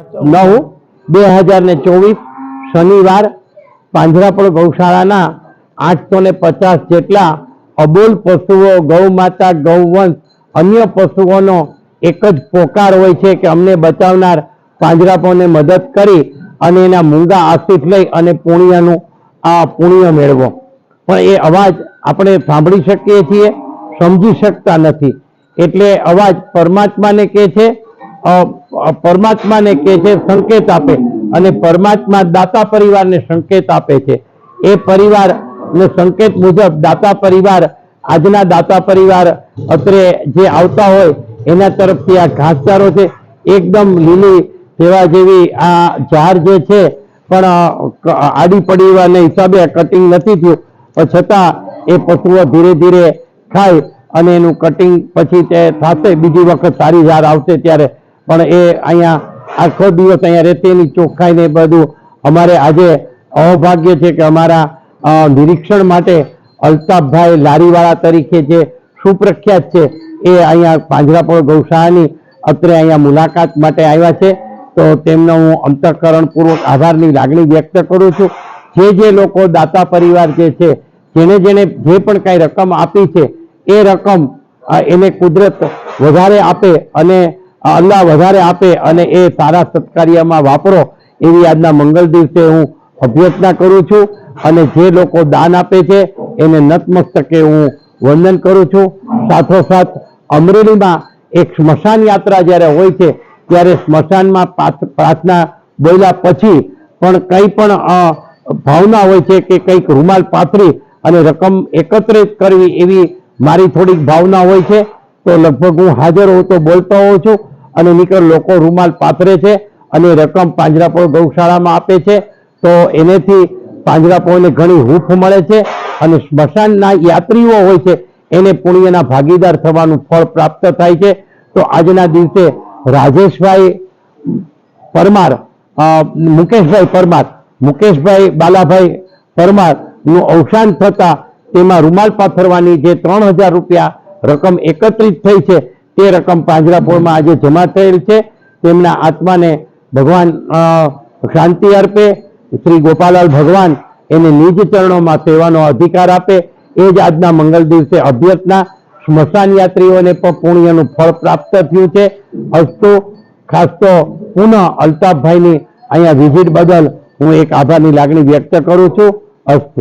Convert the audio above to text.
9/2024 શનિવાર પાંજરાપોળ ગૌશાળાના 850 જેટલા અબોલ પશુઓ, ગૌ માતા, ગૌવંશ, અન્ય પશુઓનો એક જ પોકાર હોય છે કે અમને બચાવનાર પાંજરાપોળને મદદ કરી અને એના મૂંગા આશીષ લઈ અને પુણ્ય મેળવો. પણ એ અવાજ આપણે સાંભળી શકીએ છીએ, સમજી શકતા નથી. એટલે અવાજ પરમાત્માને કહે છે, સંકેત આપે, અને પરમાત્મા દાતા પરિવારને સંકેત આપે છે. એ પરિવારને સંકેત મુજબ દાતા પરિવાર, આજના દાતા પરિવાર અત્રે જે આવતા હોય એના તરફથી આ ઘાસચારો છે, એકદમ લીલી સેવા જેવી આ ઝાડ જે છે, પણ આડી પડીવાને હિસાબે કટિંગ નથી થયું, પણ છતાં એ પશુઓ ધીરે ધીરે ખાય અને એનું કટિંગ પછી તે થશે, બીજી વખત સારી ઝાડ આવશે ત્યારે. પણ એ અહીંયા આખો દિવસ અહીંયા રેતીની ચોખ્ખાઈ ને બધું અમારે આજે અહોભાગ્ય છે કે અમારા નિરીક્ષણ માટે અલ્તાફભાઈ લારીવાળા તરીકે જે સુપ્રખ્યાત છે એ અહીંયા પાંજરાપોળ ગૌશાળાની અત્રે અહીંયા મુલાકાત માટે આવ્યા છે. તો તેમનો હું અંતઃકરણપૂર્વક આભારની લાગણી વ્યક્ત કરું છું. જે લોકો દાતા પરિવાર જે છે, જેને જે પણ કાંઈ રકમ આપી છે એ રકમ એને કુદરત વધારે આપે અને અલ્લાહ વધારે આપે અને એ સારા સત્કાર્યમાં વાપરો એવી આજના મંગળ દિવસે હું અભ્યર્થના કરું છું. અને જે લોકો દાન આપે છે એને નતમસ્તકે હું વંદન કરું છું. સાથોસાથ અમરેલીમાં એક સ્મશાન યાત્રા જ્યારે હોય છે ત્યારે સ્મશાનમાં પ્રાર્થના બોલ્યા પછી પણ કંઈ પણ ભાવના હોય છે કે કંઈક રૂમાલ પાથરી અને રકમ એકત્રિત કરવી, એવી મારી થોડીક ભાવના હોય છે. તો લગભગ હું હાજર હોઉં તો બોલતો હોઉં છું અને નીકળ લોકો રૂમાલ પાથરે છે અને રકમ પાંજરાપોળ ગૌશાળામાં આપે છે. તો એનેથી પાંજરાપોળને ઘણી હૂંફ મળે છે અને સ્મશાનના યાત્રીઓ હોય છે એને પુણ્યના ભાગીદાર થવાનું ફળ પ્રાપ્ત થાય છે. તો આજના દિવસે રાજેશભાઈ પરમાર, મુકેશભાઈ બાલાભાઈ પરમારનું અવસાન થતા તેમાં રૂમાલ પાથરવાની જે 3000 રૂપિયા રકમ એકત્રિત થઈ છે તે રકમ પાંજરાપોળમાં આજે જમા થયેલ છે. તેમના આત્માને ભગવાન શાંતિ અર્પે, શ્રી ગોપાલાલ ભગવાન એને નિજ ચરણોમાં સેવાનો અધિકાર આપે, એ જ આજના મંગલ દિવસે અભ્યર્થના. સ્મશાન યાત્રીઓને પણ પુણ્યનું ફળ પ્રાપ્ત થયું છે. અસ્તુ. ખાસ તો પુનઃ અલ્તાફભાઈની અહીંયા વિઝિટ બદલ હું એક આભારની લાગણી વ્યક્ત કરું છું. અસ્તુ.